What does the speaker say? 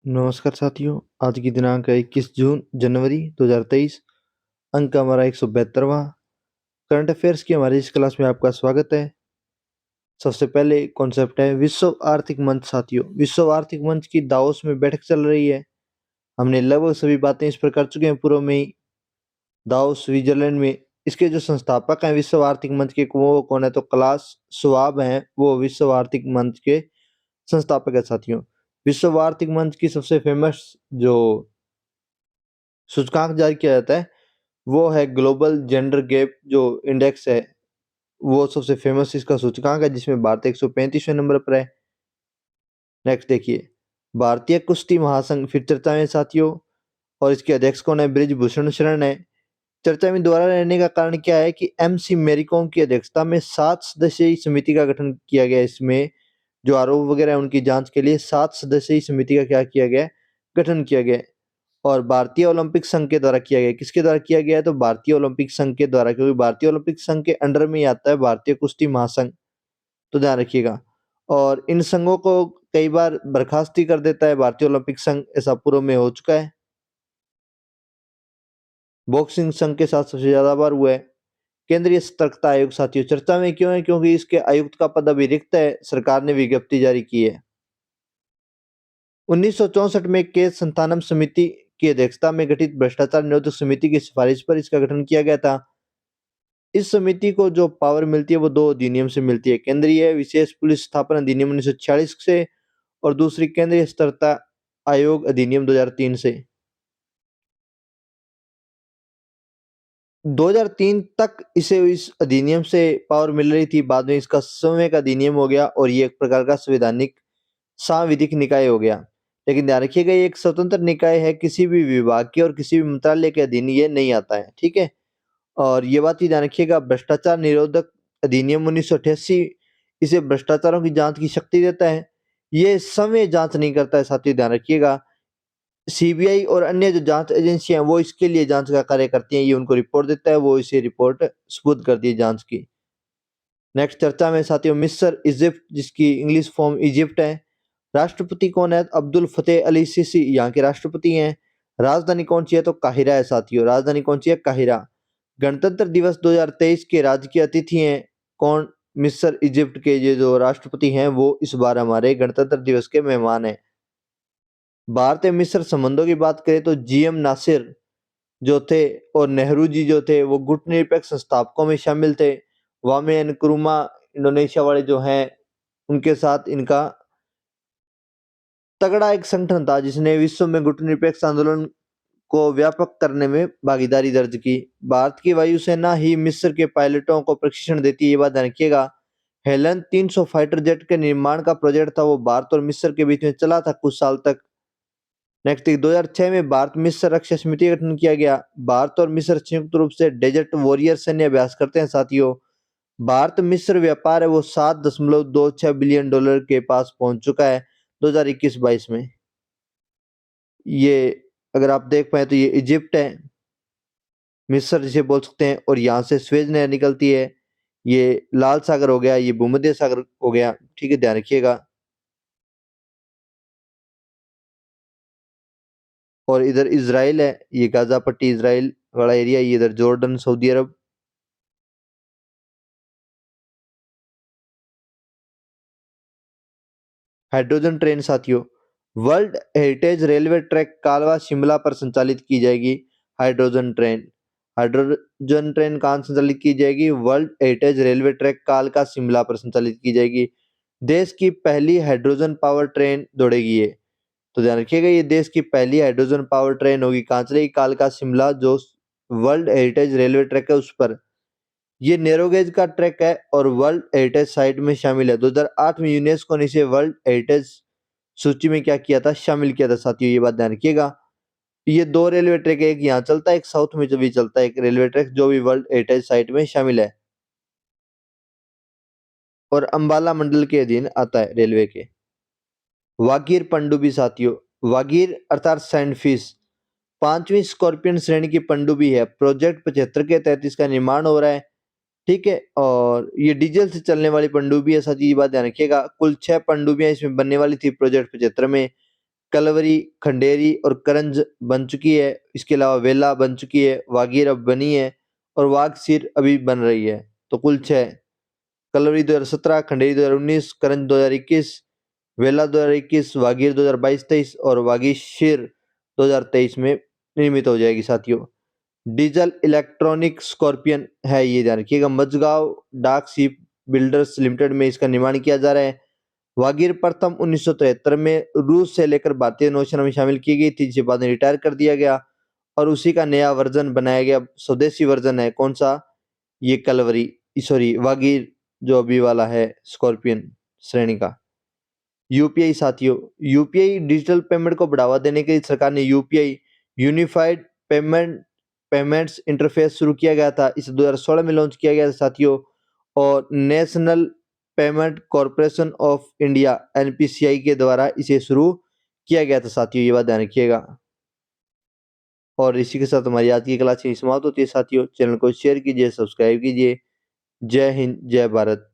नमस्कार साथियों, आज की दिनांक है 21 जून जनवरी 2023। अंक हमारा 172वां। करंट अफेयर्स की हमारी इस क्लास में आपका स्वागत है। सबसे पहले कॉन्सेप्ट है विश्व आर्थिक मंच। साथियों, विश्व आर्थिक मंच की दावोस में बैठक चल रही है। हमने लगभग सभी बातें इस पर कर चुके हैं पूर्व में ही। दावोस स्विट्जरलैंड में। इसके जो संस्थापक हैं विश्व आर्थिक मंच के, वो कौन है? तो क्लास श्वाब हैं, वो विश्व आर्थिक मंच के संस्थापक है। साथियों, विश्व आर्थिक मंच की सबसे फेमस जो सूचकांक जारी किया जाता है वो है ग्लोबल जेंडर गैप जो इंडेक्स है। वो सबसे फेमस इसका सूचकांक है, जिसमें भारत 135वें नंबर पर है। नेक्स्ट देखिए, भारतीय कुश्ती महासंघ फिर चर्चा में साथियों, और इसके अध्यक्ष कौन है? बृजभूषण शरण है। चर्चा में दोबारा रहने का कारण क्या है कि MC मैरी कॉम की अध्यक्षता में 7 सदस्यीय समिति का गठन किया गया। इसमें जो आरोप वगैरह है उनकी जांच के लिए 7 सदस्यीय समिति का क्या किया गया? गठन किया गया। और भारतीय ओलंपिक संघ के द्वारा किया गया। किसके द्वारा किया गया है? तो भारतीय ओलंपिक संघ के द्वारा, क्योंकि भारतीय ओलंपिक संघ के अंडर में ही आता है भारतीय कुश्ती महासंघ, तो ध्यान रखिएगा। और इन संघों को कई बार बर्खास्त कर देता है भारतीय ओलंपिक संघ, ऐसा पूर्व में हो चुका है। बॉक्सिंग संघ के साथ सबसे ज्यादा बार हुआ है। केंद्रीय सतर्कता आयोग साथियों चर्चा में क्यों है? क्योंकि इसके आयुक्त का पद अभी रिक्त है, सरकार ने विज्ञप्ति जारी की है। 1964 में केस संतानम समिति की अध्यक्षता में गठित भ्रष्टाचार निरोधक समिति की सिफारिश पर इसका गठन किया गया था। इस समिति को जो पावर मिलती है वो 2 अधिनियम से मिलती है। केंद्रीय विशेष पुलिस स्थापना अधिनियम 1946 से, और दूसरी केंद्रीय सतर्कता आयोग अधिनियम 2003 से। 2003 तक इसे इस अधिनियम से पावर मिल रही थी, बाद में इसका संवैधानिक अधिनियम हो गया और ये एक प्रकार का संवैधानिक सांविधिक निकाय हो गया। लेकिन ध्यान रखिएगा, ये एक स्वतंत्र निकाय है, किसी भी विभाग के और किसी भी मंत्रालय के अधीन ये नहीं आता है, ठीक है। और ये बात ही ध्यान रखिएगा, भ्रष्टाचार निरोधक अधिनियम 1988 इसे भ्रष्टाचारों की जांच की शक्ति देता है। ये समय जांच नहीं करता है साथियों, ध्यान रखिएगा। CBI और अन्य जो जांच एजेंसियां वो इसके लिए जांच का कार्य करती हैं, ये उनको रिपोर्ट देता है, वो इसे रिपोर्ट सुपुर्द करती है जांच की। नेक्स्ट चर्चा में साथियों, मिस्र इजिप्ट, जिसकी इंग्लिश फॉर्म इजिप्ट है। राष्ट्रपति कौन है? अब्दुल फतेह अली सीसी यहाँ के राष्ट्रपति हैं। राजधानी कौन सी है? तो काहिरा है साथियों। राजधानी कौन सी है? काहिरा। गणतंत्र दिवस 2023 के राजकीय अतिथि हैं कौन? मिस्र इजिप्ट के ये जो राष्ट्रपति हैं वो इस बार हमारे गणतंत्र दिवस के मेहमान हैं। भारत और मिस्र संबंधों की बात करें तो GM नासिर जो थे और नेहरू जी जो थे वो गुटनिरपेक्ष संस्थापकों में शामिल थे। वामे नक्रुमा इंडोनेशिया वाले जो हैं उनके साथ इनका तगड़ा एक संगठन था, जिसने विश्व में गुटनिरपेक्ष आंदोलन को व्यापक करने में भागीदारी दर्ज की। भारत की वायुसेना ही मिस्र के पायलटों को प्रशिक्षण देती है, ये बात ध्यान रखिएगा। हेलन 300 फाइटर जेट के निर्माण का प्रोजेक्ट था, वो भारत और मिस्र के बीच में चला था कुछ साल तक। नेक्स्ट 2006 में भारत मिस्र रक्षा समिति का गठन किया गया। भारत और मिस्र संयुक्त रूप से डेजर्ट वॉरियर सैन्य अभ्यास करते हैं साथियों। भारत मिस्र व्यापार है वो $7.26 बिलियन के पास पहुंच चुका है 2021-22 में। ये अगर आप देख पाए तो ये इजिप्ट है, मिस्र जिसे बोल सकते हैं, और यहाँ से स्वेज नहर निकलती है। ये लाल सागर हो गया, ये भूमध्य सागर हो गया, ठीक है, ध्यान रखिएगा। और इधर इजराइल है, ये गाजा पट्टी इजराइल वाला एरिया, ये इधर जॉर्डन सऊदी अरब। हाइड्रोजन ट्रेन साथियों, वर्ल्ड हेरिटेज रेलवे ट्रैक कालवा शिमला पर संचालित की जाएगी हाइड्रोजन ट्रेन। हाइड्रोजन ट्रेन कहाँ संचालित की जाएगी? वर्ल्ड हेरिटेज रेलवे ट्रैक कालका शिमला पर संचालित की जाएगी। देश की पहली हाइड्रोजन पावर ट्रेन दौड़ेगी ये, तो ध्यान रखिएगा, ये देश की पहली हाइड्रोजन पावर ट्रेन होगी। कहाँ चलेगी? कालका शिमला, जो वर्ल्ड हेरिटेज रेलवे ट्रैक है उस पर। ये नैरोगेज का ट्रैक है और वर्ल्ड हेरिटेज साइट में शामिल है। 2008 में यूनेस्को ने इसे वर्ल्ड हेरिटेज सूची में क्या किया था? शामिल किया था साथियों, ये बात ध्यान रखिएगा। ये 2 रेलवे ट्रैक है, एक यहाँ चलता है, एक साउथ में जो भी चलता है, एक रेलवे ट्रैक जो भी वर्ल्ड हेरिटेज साइट में शामिल है और अंबाला मंडल के अधीन आता है रेलवे के। वागीर पनडुब्बी साथियों, वागीर अर्थात सैंडफिश 5वीं स्कॉर्पियन श्रेणी की पनडुब्बी है। प्रोजेक्ट 75 के तहत इसका निर्माण हो रहा है, ठीक है। और ये डीजल से चलने वाली पनडुब्बी है साथी, ये बात ध्यान रखिएगा। कुल 6 पनडुब्बियां इसमें बनने वाली थी प्रोजेक्ट 75 में। कलवरी, खंडेरी और करंज बन चुकी है। इसके अलावा वेला बन चुकी है, वागीर अब बनी है और वागसीर अभी बन रही है। तो कुल 6 कलवरी 2017, खंडेरी 2019, करंज 2021, वेला 2021, वागीर 2022-23 और वागीशीर 2023 में निर्मित हो जाएगी साथियों। डीजल इलेक्ट्रॉनिक स्कॉर्पियन है, ये ध्यान रखिएगा। मझगांव डाक शिप बिल्डर्स लिमिटेड में इसका निर्माण किया जा रहा है। वागीर प्रथम 1973 में रूस से लेकर भारतीय नौसेना में शामिल की गई थी, जिसे बाद में रिटायर कर दिया गया और उसी का नया वर्जन बनाया गया। स्वदेशी वर्जन है कौन सा? ये कलवरी, सॉरी वागीर जो अभी वाला है स्कॉर्पियन श्रेणी का। यूपीआई साथियों, यूपीआई डिजिटल पेमेंट को बढ़ावा देने के लिए सरकार ने यूपीआई यूनिफाइड पेमेंट्स इंटरफेस शुरू किया गया था। इसे 2016 में लॉन्च किया गया था साथियों। और national payment corporation of India NPCI के द्वारा इसे शुरू किया गया था साथियों, ये बात ध्यान रखिएगा। और इसी के साथ हमारी आज की क्लास समाप्त होती है साथियों। चैनल को शेयर कीजिए, सब्सक्राइब कीजिए। जय हिंद, जय भारत।